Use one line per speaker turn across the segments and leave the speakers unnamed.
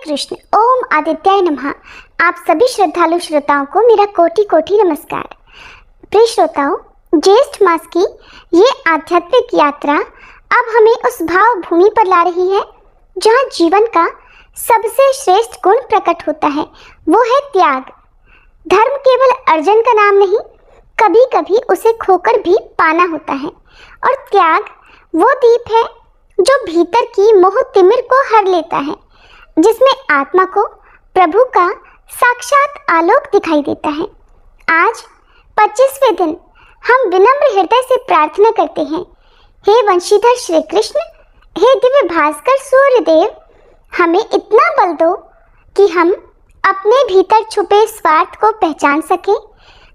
कृष्ण। ओम आदित्याय नमः। आप सभी श्रद्धालु श्रोताओं को मेरा कोटि कोटि नमस्कार। प्रिय श्रोताओं, ज्येष्ठ मास की ये आध्यात्मिक यात्रा अब हमें उस भाव भूमि पर ला रही है जहाँ जीवन का सबसे श्रेष्ठ गुण प्रकट होता है, वो है त्याग। धर्म केवल अर्जन का नाम नहीं, कभी कभी उसे खोकर भी पाना होता है। और त्याग वो दीप है जो भीतर की मोह तिमिर को हर लेता है, जिसमें आत्मा को प्रभु का साक्षात आलोक दिखाई देता है। आज 25वें दिन हम विनम्र हृदय से प्रार्थना करते हैं, हे वंशीधर श्री कृष्ण, हे दिव्य भास्कर सूर्यदेव, हमें इतना बल दो कि हम अपने भीतर छुपे स्वार्थ को पहचान सकें।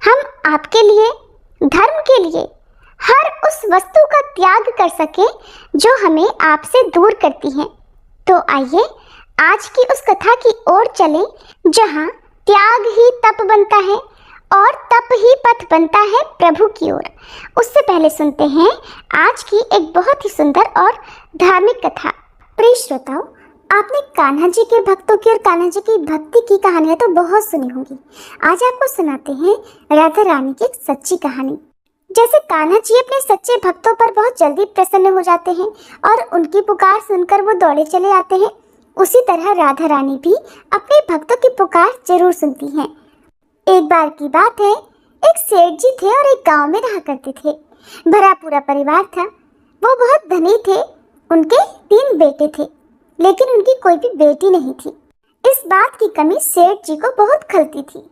हम आपके लिए, धर्म के लिए हर उस वस्तु का त्याग कर सकें जो हमें आपसे दूर करती है। तो आइए आज की उस कथा की ओर चलें जहां त्याग ही तप बनता है और तप ही पथ बनता है प्रभु की ओर। उससे पहले सुनते हैं आज की एक बहुत ही सुंदर और धार्मिक कथा। प्रिय श्रोताओं, आपने कान्हा जी के भक्तों की और कान्हा जी की भक्ति की कहानियां तो बहुत सुनी होंगी। आज आपको सुनाते हैं राधा रानी की एक सच्ची कहानी। जैसे कान्हा जी अपने सच्चे भक्तों पर बहुत जल्दी प्रसन्न हो जाते हैं और उनकी पुकार सुनकर वो दौड़े चले आते हैं, उसी तरह राधा रानी भी अपने भक्तों की पुकार जरूर सुनती हैं। एक बार की बात है, एक सेठ जी थे और एक गांव में रहा करते थे। भरा पूरा परिवार था। वो बहुत धनी थे। उनके 3 बेटे थे, लेकिन उनकी कोई भी बेटी नहीं थी। इस बात की कमी सेठ जी को बहुत खलती थी।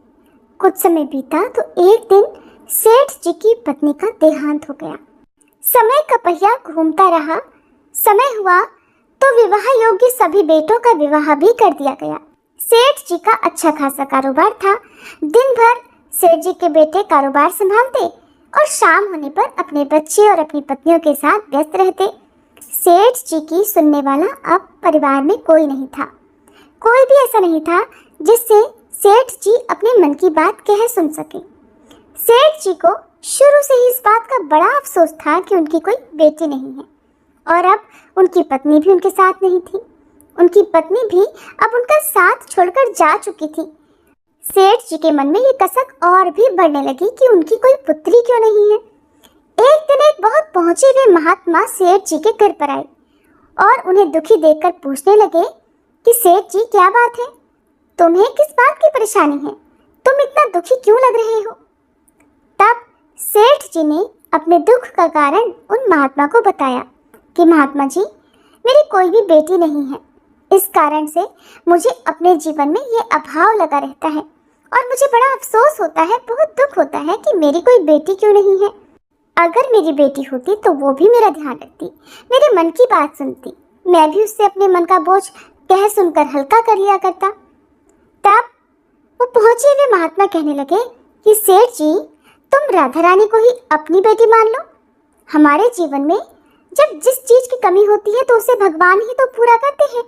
कुछ समय बीता तो एक दिन सेठ जी की पत्नी का देहांत हो गया। समय का पहिया घूमता रहा। समय हुआ तो विवाह योग्य सभी बेटों का विवाह भी कर दिया गया। सेठ जी का अच्छा खासा कारोबार था। दिन भर सेठ जी के बेटे कारोबार संभालते और शाम होने पर अपने बच्चे और अपनी पत्नियों के साथ व्यस्त रहते। सेठ जी की सुनने वाला अब परिवार में कोई नहीं था। कोई भी ऐसा नहीं था जिससे सेठ जी अपने मन की बात कह सुन सके। सेठ जी को शुरू से ही इस बात का बड़ा अफसोस था कि उनकी कोई बेटी नहीं है और अब उनकी पत्नी भी उनके साथ नहीं थी। उनकी पत्नी भी अब उनका साथ छोड़कर जा चुकी थी। सेठ जी के मन में ये कसक और भी बढ़ने लगी कि उनकी कोई पुत्री क्यों नहीं है। एक दिन एक बहुत पहुंचे हुए महात्मा सेठ जी के घर पर आए और उन्हें दुखी देखकर पूछने लगे कि सेठ जी, क्या बात है? तुम्हें किस बात की परेशानी है? तुम इतना दुखी क्यों लग रहे हो? तब सेठ जी ने अपने दुख का कारण उन महात्मा को बताया कि महात्मा जी, मेरी कोई भी बेटी नहीं है। इस कारण से मुझे अपने जीवन में ये अभाव लगा रहता है और मुझे बड़ा अफसोस होता है, बहुत दुख होता है कि मेरी कोई बेटी क्यों नहीं है। अगर मेरी बेटी होती तो वो भी मेरा ध्यान रखती, मेरे मन की बात सुनती, मैं भी उससे अपने मन का बोझ कह सुनकर हल्का कर लिया करता। तब वो पहुंचे हुए महात्मा कहने लगे कि सेठ जी, तुम राधा रानी को ही अपनी बेटी मान लो। हमारे जीवन में जब जिस चीज की कमी होती है तो उसे भगवान ही तो पूरा करते हैं।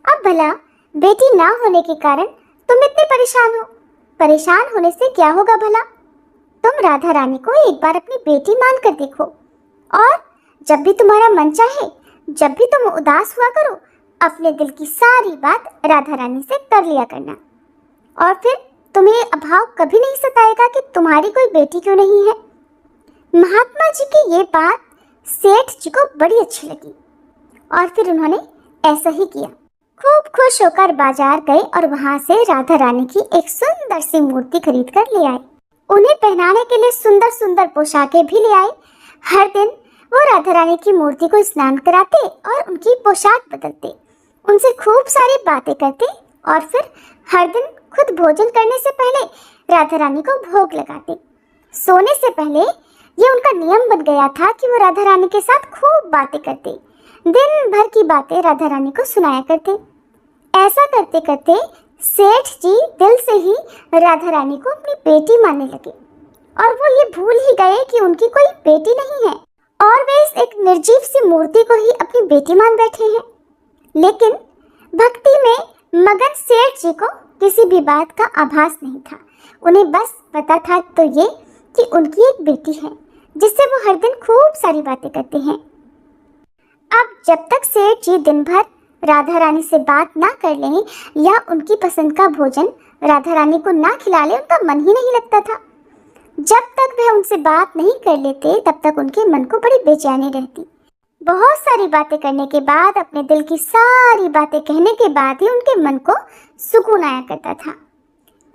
अब भला बेटी ना होने के कारण तुम इतने परेशान हो। परेशान होने से क्या होगा भला? तुम राधा रानी को एक बार अपनी बेटी मान कर देखो और जब भी तुम्हारा मन चाहे, जब भी तुम उदास हुआ करो, अपने दिल की सारी बात राधा रानी से कर लिया करना और फिर तुम्हें अभाव कभी नहीं सताएगा कि तुम्हारी कोई बेटी क्यों नहीं है। महात्मा जी की ये बात सेठ जी को बड़ी अच्छी लगी और फिर उन्होंने ऐसा ही किया। खूब खुश होकर बाजार गए और वहां से राधा रानी की एक सुंदर सी मूर्ति खरीद कर ले आए। उन्हें पहनाने के लिए सुंदर सुंदर पोशाकें भी ले आए। हर दिन वो राधा रानी की मूर्ति को स्नान कराते और उनकी पोशाक बदलते, उनसे खूब सारी बातें करते और फिर हर दिन खुद भोजन करने से पहले राधा रानी को भोग लगाते। सोने से पहले ये उनका नियम बन गया था कि वो राधा रानी के साथ खूब बातें करते, दिन भर की बातें राधा रानी को सुनाया करते। ऐसा करते करते सेठ जी दिल से ही राधा रानी को अपनी बेटी मानने लगे और वो ये भूल ही गए कि उनकी कोई बेटी नहीं है और वे इस एक निर्जीव सी मूर्ति को ही अपनी बेटी मान बैठे हैं। लेकिन भक्ति में मगन सेठ जी को किसी भी बात का आभास नहीं था। उन्हें बस पता था तो ये कि उनकी एक बेटी है जिससे वो हर दिन खूब सारी बातें करते हैं। अब जब तक सेठ जी दिन भर राधा रानी से बात ना कर लें या उनकी पसंद का भोजन राधा रानी को ना खिला ले, उनका मन ही नहीं लगता था। जब तक वह उनसे बात नहीं कर लेते तब तक उनके मन को बड़ी बेचैनी रहती। बहुत सारी बातें करने के बाद, अपने दिल की सारी बातें कहने के बाद ही उनके मन को सुकून आया करता था।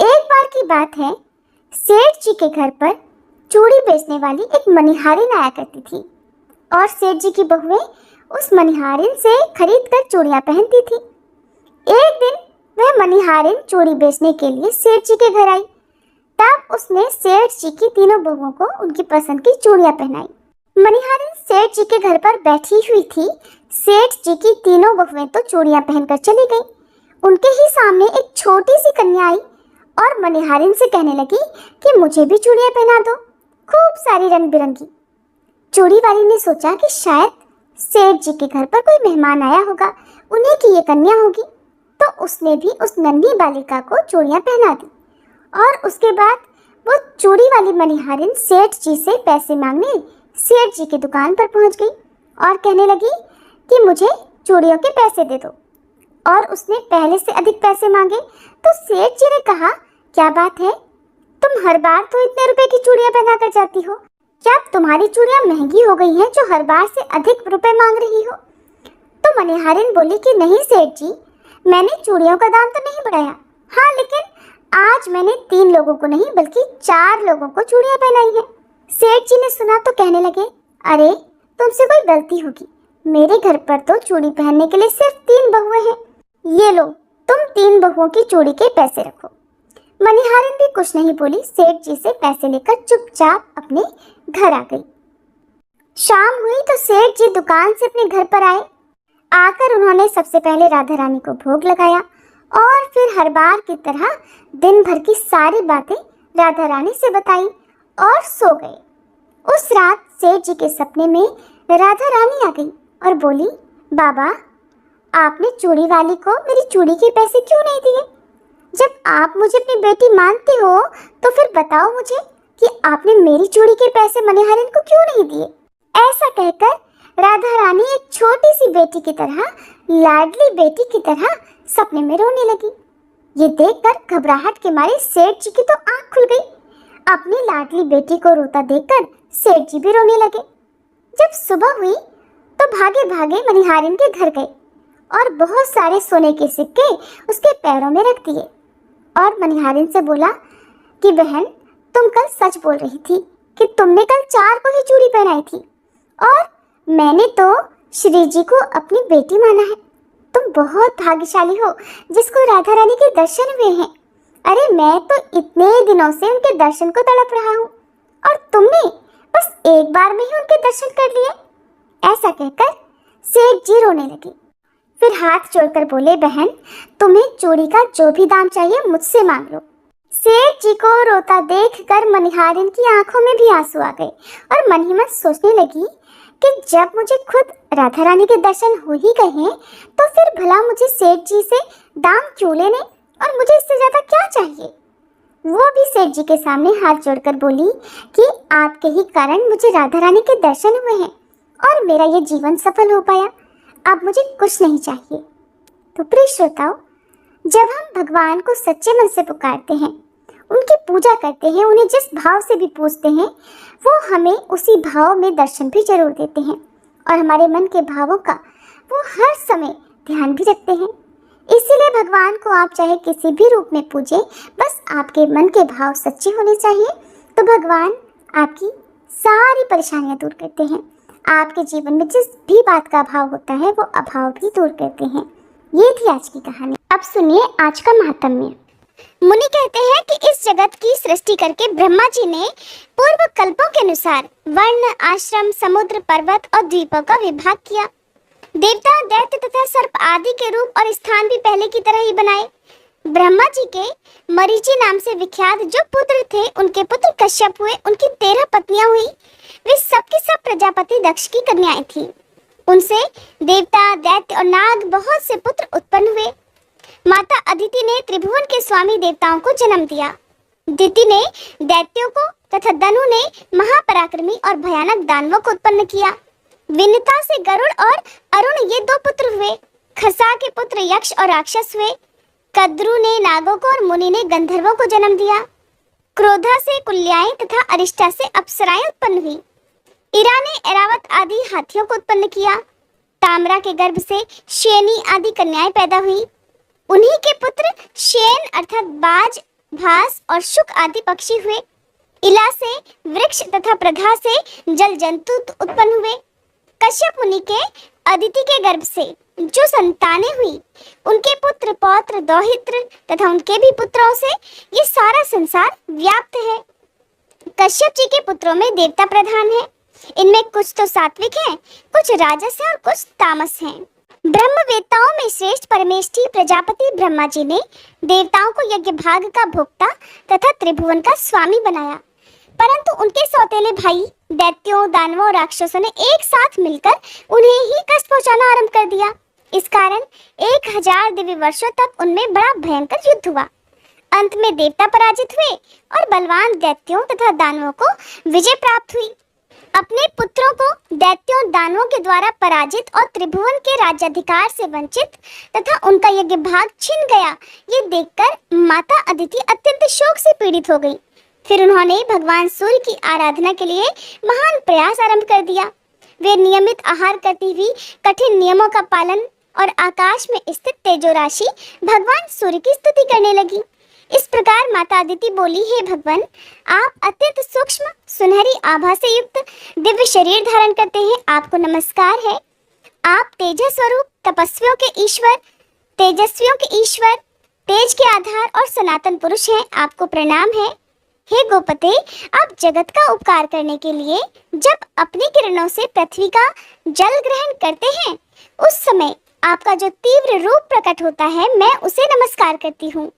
एक बार की बात है, सेठ जी के घर पर चूड़ी बेचने वाली एक मनिहारिन आया करती थी और सेठ जी की बहुएं उस मनिहारिन से खरीद कर चूड़ियाँ पहनती थी। एक दिन वह मनिहारिन चूड़ी बेचने के लिए सेठ जी के घर आई। तब उसने सेठ जी की तीनों बहुओं को उनकी पसंद की चूड़ियाँ पहनाई। मनिहारिन सेठ जी के घर पर बैठी हुई थी। सेठ जी की तीनों बहुएं तो चूड़ियाँ पहनकर चली गईं। उनके ही सामने एक छोटी सी कन्या आई और मनिहारिन से कहने लगी कि मुझे भी चूड़ियाँ पहना दो, खूब सारी रंग बिरंगी। चूड़ी वाली ने सोचा कि शायद सेठ जी के घर पर कोई मेहमान आया होगा, उन्हीं की ये कन्या होगी, तो उसने भी उस नन्ही बालिका को चूड़ियाँ पहना दी। और उसके बाद वो चूड़ी वाली मनिहारिन सेठ जी से पैसे मांगने सेठ जी की दुकान पर पहुंच गई और कहने लगी कि मुझे चूड़ियों के पैसे दे दो। और उसने पहले से अधिक पैसे मांगे तो सेठ जी ने कहा, क्या बात है, तुम हर बार तो इतने रुपए की चूड़ियाँ पहना कर जाती हो, क्या तुम्हारी चूड़ियाँ महंगी हो गई हैं जो हर बार से अधिक रुपए मांग रही हो? तो मनिहारिन बोली कि नहीं सेठ जी, मैंने चूड़ियों का दाम तो नहीं बढ़ाया, हाँ लेकिन आज मैंने 3 लोगों को नहीं बल्कि 4 लोगों को चूड़ियाँ पहनाई हैं। सेठ जी ने सुना तो कहने लगे, अरे तुमसे कोई गलती होगी, मेरे घर पर तो चूड़ी पहनने के लिए सिर्फ 3 बहुएं हैं, ये लो तुम 3 बहुओं की चूड़ी के पैसे रखो। मनिहारिन भी कुछ नहीं बोली, सेठ जी से पैसे लेकर चुपचाप अपने घर आ गई। शाम हुई तो सेठ जी दुकान से अपने घर पर आए। आकर उन्होंने सबसे पहले राधा रानी को भोग लगाया और फिर हर बार की तरह दिन भर की सारी बातें राधा रानी से बताई और सो गए। उस रात सेठ जी के सपने में राधा रानी आ गई और बोली, बाबा आपने चूड़ी वाली को मेरी चूड़ी के पैसे क्यों नहीं दिए? जब आप मुझे अपनी बेटी मानते हो तो फिर बताओ मुझे कि आपने मेरी चूड़ी के पैसे मनिहारिन को क्यों नहीं दिए? ऐसा कहकर राधा रानी एक छोटी सी बेटी की तरह, लाडली बेटी की तरह सपने में रोने लगी। ये देखकर घबराहट के मारे सेठ जी की तो आंख खुल गई। अपनी लाडली बेटी को रोता देखकर सेठ जी भी रोने लगे। जब सुबह हुई तो भागे भागे मनिहारिन के घर गए और बहुत सारे सोने के सिक्के उसके पैरों में रख दिए और मनिहारिन से बोला कि बहन, तुम कल सच बोल रही थी कि तुमने कल 4 को ही चूड़ी पहनाई थी और मैंने तो श्री जी को अपनी बेटी माना है। तुम बहुत भाग्यशाली हो जिसको राधा रानी के दर्शन हुए हैं। अरे मैं तो इतने दिनों से उनके दर्शन को तड़प रहा हूँ और तुमने बस एक बार में ही उनके दर्शन कर लिए। ऐसा कहकर सेठ जी रोने लगे। फिर हाथ जोड़कर बोले, बहन तुम्हें चूड़ी का जो भी दाम चाहिए मुझसे मांग लो। सेठ जी को रोता देखकर मनिहारिन की आंखों में भी आंसू आ गए और मन ही मन सोचने लगी कि जब मुझे खुद राधा रानी के दर्शन हो ही गए हैं तो फिर भला मुझे सेठ जी से दाम क्यों लेने और मुझे इससे ज्यादा क्या चाहिए। वो भी सेठ जी के सामने हाथ जोड़कर बोली कि आपके ही कारण मुझे राधा रानी के दर्शन हुए हैं और मेरा ये जीवन सफल हो पाया, अब मुझे कुछ नहीं चाहिए। तो प्रिय श्रोताओं, जब हम भगवान को सच्चे मन से पुकारते हैं, उनकी पूजा करते हैं, उन्हें जिस भाव से भी पूजते हैं, वो हमें उसी भाव में दर्शन भी जरूर देते हैं और हमारे मन के भावों का वो हर समय ध्यान भी रखते हैं। इसीलिए भगवान को आप चाहे किसी भी रूप में पूजें, बस आपके मन के भाव सच्चे होने चाहिए, तो भगवान आपकी सारी परेशानियां दूर करते हैं। आपके जीवन में जिस भी बात का अभाव होता है वो अभाव भी दूर करते हैं। ये थी आज की कहानी। अब सुनिए आज का महात्म्य। मुनि कहते हैं कि इस जगत की सृष्टि करके ब्रह्मा जी ने पूर्व कल्पों के अनुसार वर्ण, आश्रम, समुद्र, पर्वत और द्वीपों का विभाग किया। देवता, दैत्य तथा सर्प आदि के रूप और स्थान भी पहले की तरह ही बनाए। ब्रह्मा जी के मरीचि नाम से विख्यात जो पुत्र थे, उनके पुत्र कश्यप हुए। उनकी 13 पत्नियां हुई। वे सबकी सब प्रजापति दक्ष की कन्याएं थीं। उनसे देवता, दैत्य और नाग बहुत से पुत्र उत्पन्न हुए। माता अदिति ने त्रिभुवन के स्वामी देवताओं को जन्म दिया। दिति ने दैत्यों को तथा दनु ने महापराक्रमी और भयानक दानवों को उत्पन्न किया। विनता से गरुड़ और अरुण ये 2 पुत्र हुए। खसा के पुत्र यक्ष और राक्षस हुए। कद्रु ने नागों को और मुनि ने गंधर्वों को जन्म दिया। क्रोधा से कुल्याएं तथा अरिष्टा से अप्सराएं उत्पन्न हुई। इरा ने ऐरावत आदि हाथियों को उत्पन्न किया। ताम्रा के गर्भ से शेनी आदि कन्याएं पैदा हुई। उन्हीं के पुत्र शेन अर्थात बाज, भास और शुक आदि पक्षी हुए। इला से वृक्ष तथा प्रधा से जल जंतु उत्पन्न हुए। कश्यप मुनि के अदिति के गर्भ से जो संतानें हुई, उनके पुत्र पौत्र दौहित्र तथा उनके भी पुत्रों से ये सारा संसार व्याप्त है। कश्यप जी के पुत्रों में देवता प्रधान है। इनमें कुछ तो सात्विक हैं, कुछ राजस हैं और कुछ तामस हैं। ब्रह्मवेत्ताओं में श्रेष्ठ परमेष्ठी प्रजापति ब्रह्मा जी ने देवताओं को यज्ञ भाग का भोक्ता तथा त्रिभुवन का स्वामी बनाया, परंतु उनके सौतेले भाई दैत्यों, दानवों और राक्षसों ने एक साथ मिलकर उन्हें ही कष्ट पहुंचाना आरंभ कर दिया। इस कारण 1000 दिव्य वर्षों तक उनमें बड़ा भयंकर युद्ध हुआ। अंत में देवता पराजित हुए और बलवान दैत्यों तथा दानवों को विजय प्राप्त हुई। अपने पुत्रों को दैत्यों दानवों के द्वारा पराजित और त्रिभुवन के राज्याधिकार से वंचित तथा उनका यज्ञ भाग छिन गया, ये देखकर माता अदिति अत्यंत शोक से पीड़ित हो गई। फिर उन्होंने भगवान सूर्य की आराधना के लिए महान प्रयास आरंभ कर दिया। वे नियमित आहार करती हुई कठिन नियमों का पालन और आकाश में स्थित तेजो राशि भगवान सूर्य की स्तुति करने लगी। इस प्रकार माता अदिति बोली, हे भगवान, आप अत्यंत सूक्ष्म सुनहरी आभा से युक्त दिव्य शरीर धारण करते हैं, आपको नमस्कार है। आप तेजस स्वरूप, तपस्वियों के ईश्वर, तेजस्वियों के ईश्वर, तेज के आधार और सनातन पुरुष हैं, आपको प्रणाम है। हे गोपते, आप जगत का उपकार करने के लिए जब अपनी किरणों से पृथ्वी का जल ग्रहण करते हैं, उस समय आपका जो तीव्र रूप प्रकट होता है, मैं उसे नमस्कार करती हूँ।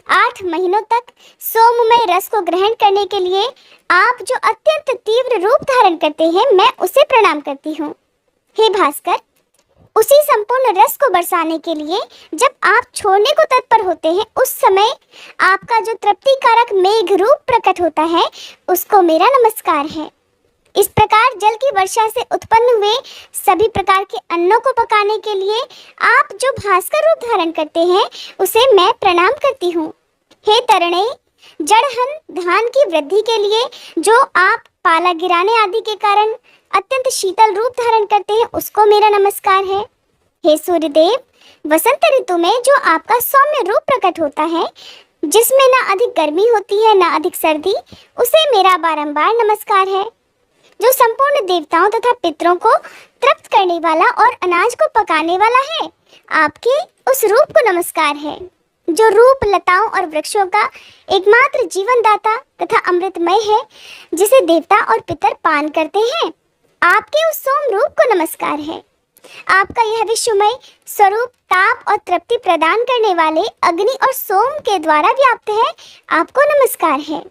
8 महीनों तक सोममय रस को ग्रहण करने के लिए आप जो अत्यंत तीव्र रूप धारण करते हैं, मैं उसे प्रणाम करती हूँ। हे भास्कर, उसी संपूर्ण रस को बरसाने के लिए जब आप छोड़ने को तत्पर होते हैं, उस समय आपका जो तृप्तिकारक मेघ रूप प्रकट होता है, उसको मेरा नमस्कार है। इस प्रकार जल की वर्षा से उत्पन्न हुए सभी प्रकार के अन्नों को पकाने के लिए आप जो भास्कर रूप धारण करते हैं, उसे मैं प्रणाम करती हूँ। हे तरणे, जड़हन धान की वृद्धि के लिए जो आप पाला गिराने आदि के कारण अत्यंत शीतल रूप धारण करते हैं, उसको मेरा नमस्कार है। हे सूर्यदेव, वसंत ऋतु में जो आपका सौम्य रूप प्रकट होता है, जिसमें ना अधिक गर्मी होती है ना अधिक सर्दी, उसे मेरा बारंबार नमस्कार है। जो संपूर्ण देवताओं तथा पितरों को तृप्त करने वाला और अनाज को पकाने वाला है, आपके उस रूप को नमस्कार है। जो रूप लताओं और वृक्षों का एकमात्र जीवन दाता तथा अमृतमय है, जिसे देवता और पितर पान करते हैं, आपके उस सोम रूप को नमस्कार है। आपका यह विश्वमय स्वरूप ताप और तृप्ति प्रदान करने वाले अग्नि और सोम के द्वारा व्याप्त है, आपको नमस्कार है।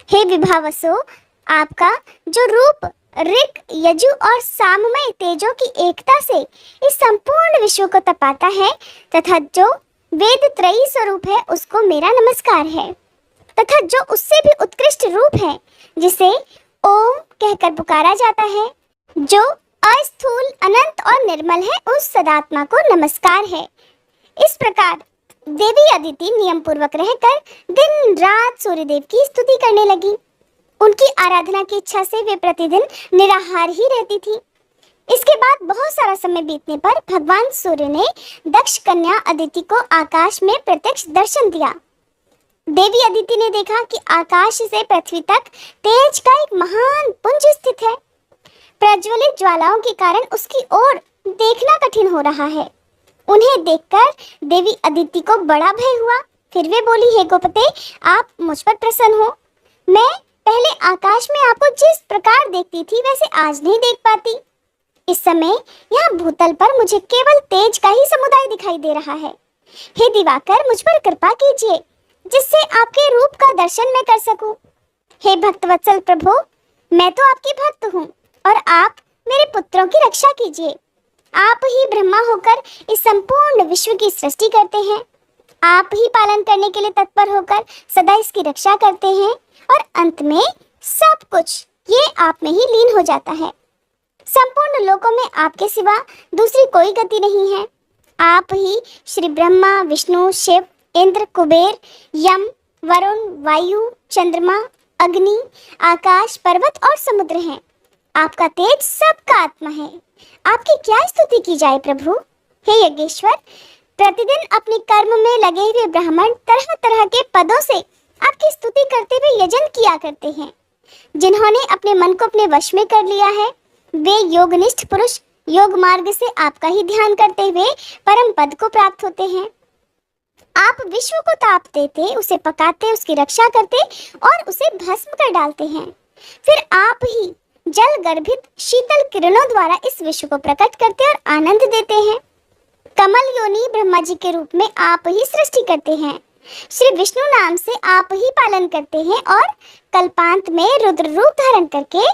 हे विभावसो, आपका जो रूप ऋक, यजु और साममय तेजों की एकता से इस संपूर्ण विश्व को तपाता है तथा जो वेद त्रयी स्वरूप है, उसको मेरा नमस्कार है। तथा जो उससे भी उत्कृष्ट रूप है, जिसे ओम कहकर पुकारा जाता है, जो अस्थूल, अनंत और निर्मल है, उस सदात्मा को नमस्कार है। इस प्रकार देवी अदिति नियम पूर्वक रहकर दिन रात सूर्यदेव की स्तुति करने लगी। उनकी आराधना की इच्छा से वे प्रतिदिन निराहार ही रहती थी। इसके बाद बहुत सारा समय बीतने पर भगवान सूर्य ने दक्ष कन्या अदिति को आकाश में प्रत्यक्ष दर्शन दिया। देवी अदिति ने देखा कि आकाश से पृथ्वी तक तेज का एक महान पुंज स्थित है। प्रज्वलित ज्वालाओं के कारण उसकी ओर देखना कठिन हो रहा है। उन्हें देखकर देवी अदिति को बड़ा भय हुआ। फिर वे बोली, हे गोपते, आप मुझ पर प्रसन्न हो। मैं पहले आकाश में आपको जिस प्रकार देखती थी, वैसे आज नहीं देख पाती। इस समय यहाँ भूतल पर मुझे केवल तेज का ही समुदाय दिखाई दे रहा है। हे दिवाकर, मुझ पर कृपा कीजिए, जिससे आपके रूप का दर्शन मैं कर सकूं। हे भक्तवत्सल प्रभु, मैं तो आपकी भक्त हूँ और आप मेरे पुत्रों की रक्षा कीजिए। आप ही ब्रह्मा होकर इस संपूर्ण विश्व की सृष्टि करते हैं। आप ही पालन करने के लिए तत्पर होकर सदा इसकी रक्षा करते हैं और अंत में सब कुछ ये आप में ही लीन हो जाता है। संपूर्ण लोकों में आपके सिवा दूसरी कोई गति नहीं है। आप ही श्री ब्रह्मा, विष्णु, शिव, इंद्र, कुबेर, यम, वरुण, वायु, चंद्रमा, अग्नि, आकाश, पर्वत और समुद्र हैं। आपका तेज सबका आत्मा है। आपकी क्या स्तुति की जाए प्रभु। हे यज्ञेश्वर, प्रतिदिन अपने कर्म में लगे हुए ब्राह्मण तरह तरह के पदों से आपकी स्तुति करते हुए यजन किया करते हैं। जिन्होंने अपने मन को अपने वश में कर लिया है, वे योगनिष्ठ पुरुष योग मार्ग से आपका ही ध्यान करते हुए परम पद को प्राप्त होते हैं। आप विश्व को ताप देते, उसे पकाते, उसकी रक्षा करते और उसे भस्म कर डालते हैं। फिर आप ही जल गर्भित शीतल किरणों द्वारा इस विश्व को प्रकट करते और आनंद देते हैं। कमल योनि ब्रह्मा जी के रूप में आप ही सृष्टि करते हैं। श्री विष्णु नाम से आप ही पालन करते हैं और कल्पांत में रुद्र रूप धारण करके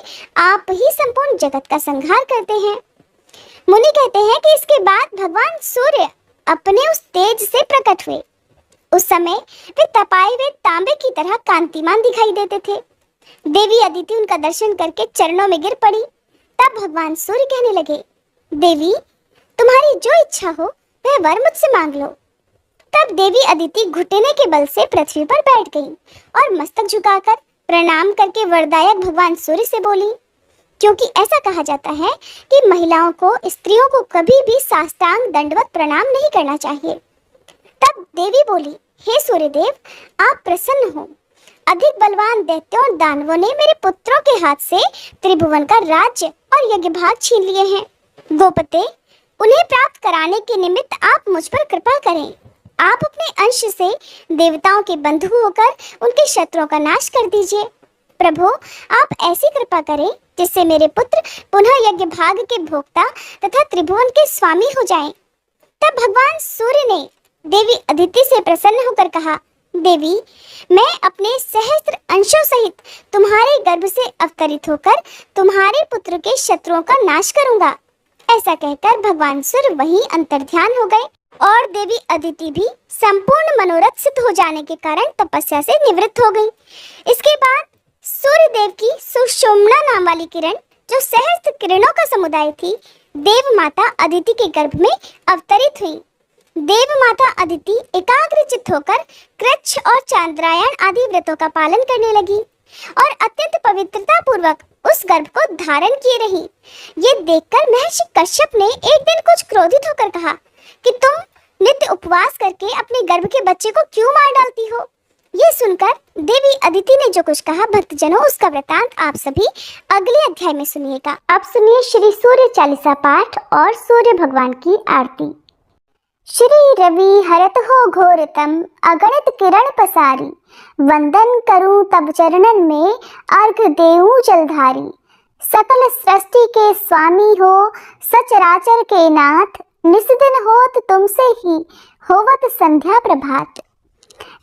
आप ही संपूर्ण जगत का संहार करते हैं। मुनि कहते हैं कि इसके बाद भगवान सूर्य अपने उस तेज से प्रकट हुए। उस समय वे तपाए हुए तांबे की तरह कांतिमान दिखाई देते थे। देवी अदिति उनका दर्शन करके चरणों में गिर पड़ी। तब भगवान सूर्य कहने लगे, देवी, तुम्हारी जो इच्छा हो वह वर मुझसे मांग लो। तब देवी अदिति घुटने के बल से पृथ्वी पर बैठ गई और मस्तक झुकाकर प्रणाम करके वरदायक भगवान सूर्य से बोली, क्योंकि ऐसा कहा जाता है कि महिलाओं को, स्त्रियों को कभी भी साष्टांग दंडवत प्रणाम नहीं करना चाहिए। तब देवी बोली, हे सूर्यदेव, आप प्रसन्न हो। अधिक बलवान दैत्यों और दानवों ने मेरे पुत्रों के हाथ से त्रिभुवन का राज्य और यज्ञ भाग छीन लिए हैं। गोपते, उन्हें प्राप्त कराने के निमित्त आप मुझ पर कृपा करें। आप अपने अंश से देवताओं के बंधु होकर उनके शत्रुओं का नाश कर दीजिए। प्रभु, आप ऐसी कृपा करें जिससे मेरे पुत्र पुनः यज्ञ भाग के भोक्ता तथा त्रिभुवन के स्वामी हो जाएं। तब भगवान सूर्य ने देवी अदिति से प्रसन्न होकर कहा, देवी, मैं अपने सहस्त्र अंशों सहित तुम्हारे गर्भ से अवतरित होकर तुम्हारे पुत्र के शत्रुओं का नाश करूंगा। ऐसा कहकर भगवान सूर्य वहीं अंतर्ध्यान हो गए और देवी अदिति भी संपूर्ण मनोरथ सिद्ध हो जाने के कारण तपस्या से निवृत्त हो गई। इसके बाद सूर्य देव की सुषुम्ना नाम वाली किरण, जो सहस्त्र किरणों का समुदाय थी, देव माता अदिति के गर्भ में अवतरित हुई। देव माता अदिति एकाग्रचित्त होकर कृच्छ और चांद्रायण आदि व्रतों का पालन करने लगी और अत्यंत पवित्रता पूर्वक उस गर्भ को धारण किए रही। ये देखकर महर्षि कश्यप ने एक दिन कुछ क्रोधित होकर कहा कि तुम नित्य उपवास करके अपने गर्भ के बच्चे को क्यों मार डालती हो। ये सुनकर देवी अदिति ने जो कुछ कहा, भक्तजनों, उसका वृतांत आप सभी अगले अध्याय में सुनिएगा। अब सुनिए श्री सूर्य चालीसा पाठ और सूर्य भगवान की आरती। श्री रवि हरत हो घोरतम, अगणित किरण पसारी, वंदन करूं तब चरणन में, अर्घ देऊं जलधारी। सकल सृष्टि के स्वामी हो, सचराचर के नाथ, निस्दिन होत तुमसे ही, होवत संध्या प्रभात।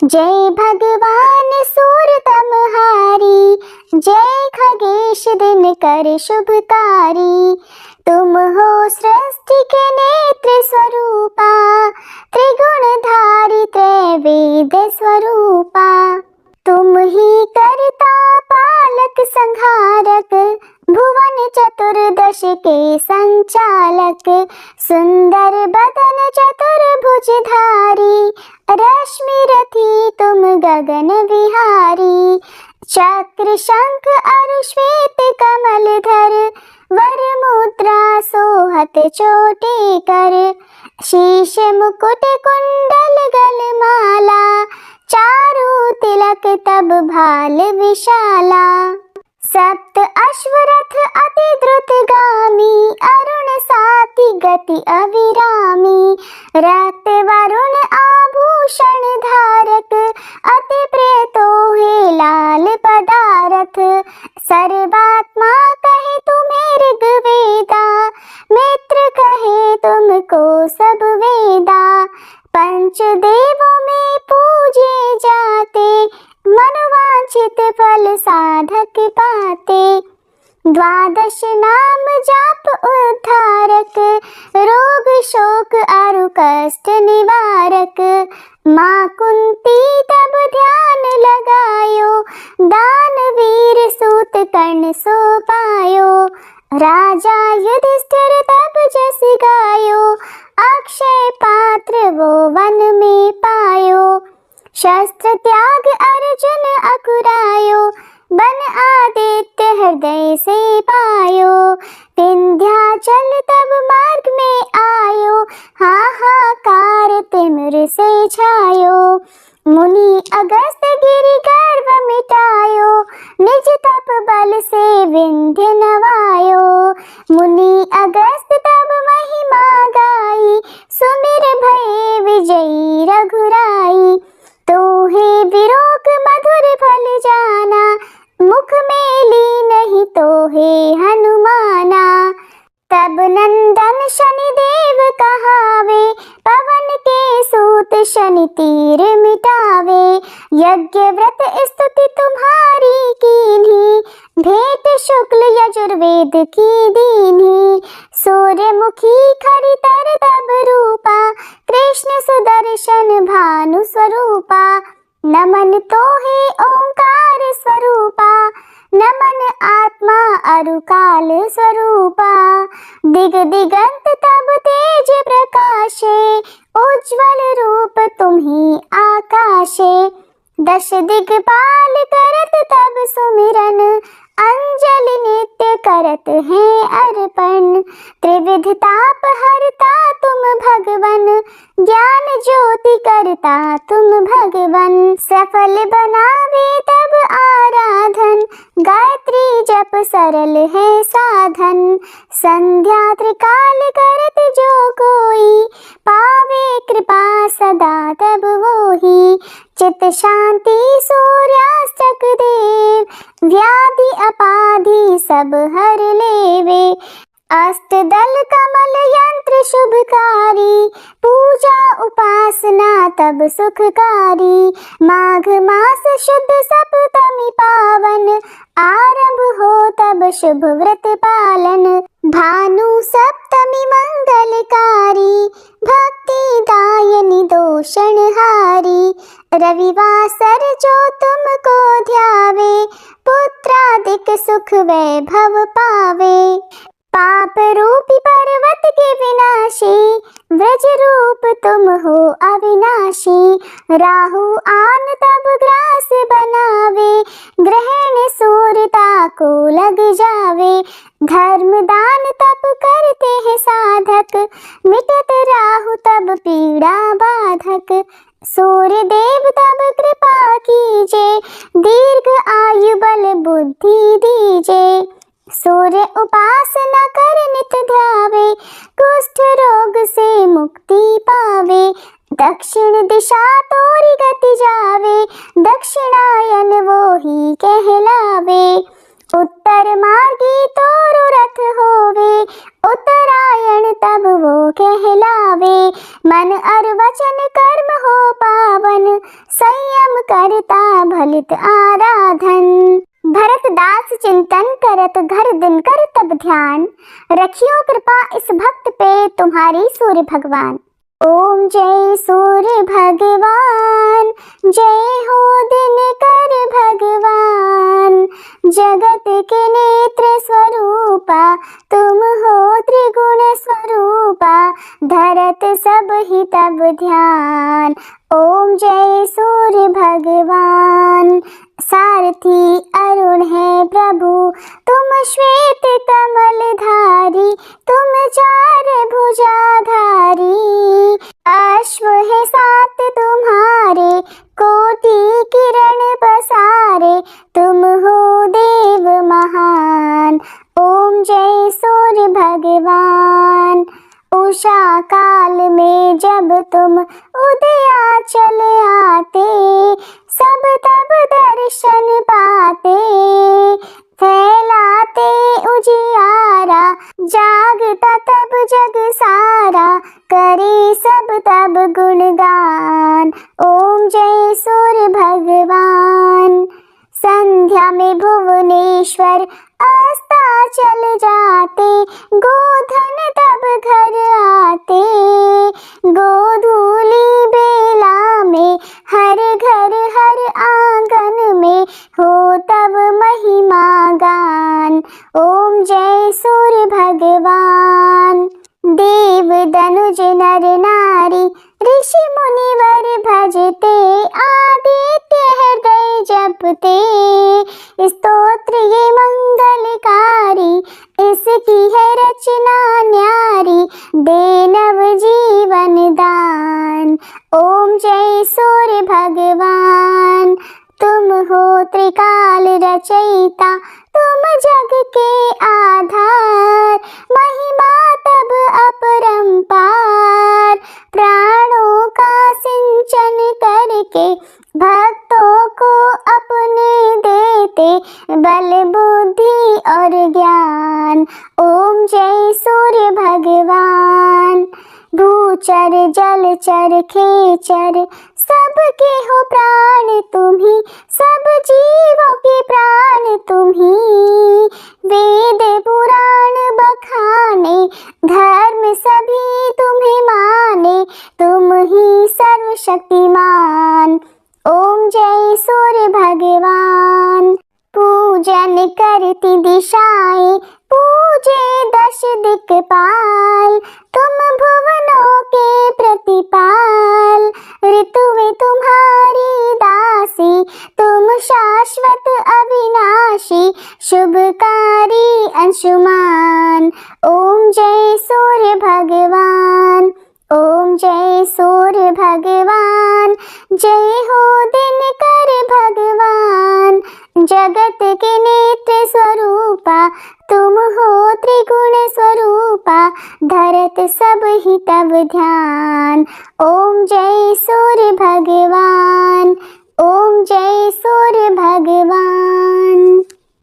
जय भगवान सूर्य तमहारी, जय खगेश दिन कर शुभकारी। तुम हो सृष्टि के नेत्र स्वरूपा, त्रिगुणधारी त्रैवेद स्वरूपा। तुम ही करता पालक संहारक, भुवन चतुर्दश के संचालक। सुंदर बदन चतुर्भुजधारी, रश्मि रथी तुम गगन विहारी। चक्र शंख अरु श्वेत कमलधर, वर मुद्रा सोहत चोटी कर। शीश मुकुट कुंडल गलमाला, चारु तिलक तब भाल विशाला। सप्त अश्वरथ अति द्रुतगामी, अरुण साति गति अविरामी। रक्त वरुण आभूषण धारक, अति प्रिय तोहे लाल पदारथ। सर्वात्मा कहे तुम्हें ऋग्वेदा, मित्र कहे तुमको सब वेदा। पंचदेवों में पूजे जाते, मनोवांछित फल साधक पाते। द्वादश नाम जाप उद्धारक, रोग शोक आरु कष्ट निवारक। माँ कुंती तब ध्यान लगायो, दानवीर सूत कर्ण सो पायो। राजा युधिष्ठिर तब जस गायो, अक्षय शस्त्र त्याग अर्जुन अकुरायो, बन आदित्य हृदय से पायो। विंध्याचल तब मार्ग में आयो, हाहाकार तिमिर से छायो। मुनि अगस्त गिरि गर्व मिटायो, निज तप बल से विंध्य नवायो। मुनि अगस्त तब महिमा गाई, सुमिर भये विजयी रघुराई। तो हे विरोक मधुर फल जाना, मुख में ली नहीं तो हे हनुमाना। तब नंदन शनि देव कहावे, पवन के सूत शनि तीर मिटावे। यज्ञ व्रत स्तुति तुम्हारी कीन्ही, भेंट शुक्ल यजुर्वेद की दीन्ही। सूर्यमुखी खरितर तब रूपा, कृष्ण सुदर्शन भानु स्वरूपा। नमन तो हे ओंकार स्वरूपा, नमन आत्मा अरुकाल स्वरूपा। दिग दिगंत तब तेज प्रकाशे, उज्ज्वल रूप तुम्ही आकाशे। दश दिगपाल करत तब सुमिरन, अंजलि नित्य करत हैं अर्पण। त्रिविध ताप हरता तुम भगवन, ज्ञान ज्योति करता तुम भगवन। सफल बनावे तब आराधन, गायत्री जप सरल है साधन। संध्या त्रिकाल करत जो कोई, पावे कृपा सदा तब वोही। चित शांति सूर्यास्तक देव, व्याधि अपाधि सब हर लेवे। अष्टदल कमल यंत्र शुभकारी, पूजा उपासना तब सुखकारी। माघ मास शुद्ध सप्तमी पावन, आरंभ हो तब शुभ व्रत पालन। भानु सप्तमी मंगलकारी, भक्ति दायनी दोषणहारी। रविवासर जो तुमको ध्यावे, पुत्रादिक सुख वैभव पावे। पाप रूपी पर्वत के विनाशी, व्रज रूप तुम हो अविनाशी। राहु आन तब ग्रास बनावे, ग्रहण सूरता को लग जावे। धर्म दान तब करते हैं साधक, मिटत राहु तब पीड़ा बाधक। सूर्य देव तब कृपा कीजे, दीर्घ आयु बल बुद्धि दीजे। सूर्य उपासना कर नित ध्यावे, कुष्ठ रोग से मुक्ति पावे। दक्षिण दिशा तोरी गति जावे, दक्षिणायन वो ही कहलावे। उत्तर मार्गी तोरु रथ होवे, उत्तरायण तब वो कहलावे। मन और वचन कर्म हो पावन, संयम करता भलित आराधन। भरत दास चिंतन करत घर दिन कर तब ध्यान, रखियो कृपा इस भक्त पे तुम्हारी सूर्य भगवान। ओम जय सूर्य भगवान, जय हो दिनकर भगवान। जगत के नेत्र स्वरूपा, तुम हो त्रिगुण स्वरूपा। धरत सब ही तब ध्यान, ओम जय सूर्य भगवान। सारथी अरुण है प्रभु, तुम श्वेत कमल धारी। तुम चार भुजाधारी, अश्व है सात तुम्हारे। कोटि किरण पसारे, तुम हो देव महान। ओम जय सूर्य भगवान। उषा काल में जब तुम उदयाचल आते, सब तब दर्शन पाते। फैलाते उजियारा, जागता तब जग सारा। करे सब तब गुणगान, ओम जय सूर्य भगवान। संध्या में भुवनेश्वर अस्ताचल जाते, गोधन तब घर आते। गोधूली बेला में हर घर हर आंगन में, हो तब महिमा गान। ओम जय सूर्य भगवान। देव दनुज नर नारी, ऋषि मुनिवर भजते आदि जय सूर्य भगवान, तुम हो त्रिकाल रचयिता, तुम जग के आधार, महिमा तब अपरंपार। प्राणों का सिंचन करके भक्तों को अपने देते, बल बुद्धि और ज्ञान। ओम जय सूर्य भगवान। भूचर जलचर खेचर सबके हो प्राण तुम्ही, सब जीवों के प्राण तुम्ही। वेद पुराण बखाने, धर्म सभी तुम्हें माने, तुम ही सर्वशक्तिमान। ओम जय सूर्य भगवान। पूजन करती दिशाएं, पूजे दश दिक्पाल, तुम भुवनों के प्रतिपाल। ऋतुएं तुम्हारी दासी, तुम शाश्वत अविनाशी, शुभकारी अंशुमान। ओम जय सूर्य भगवान। ओम जय सूर्य भगवान। जय हो दिनकर भगवान, जगत के नेत्र स्वरूपा, तुम हो त्रिगुण स्वरूपा, धरत सब ही तब ध्यान। ओम जय सूर्य भगवान। ओम जय सूर्य भगवान।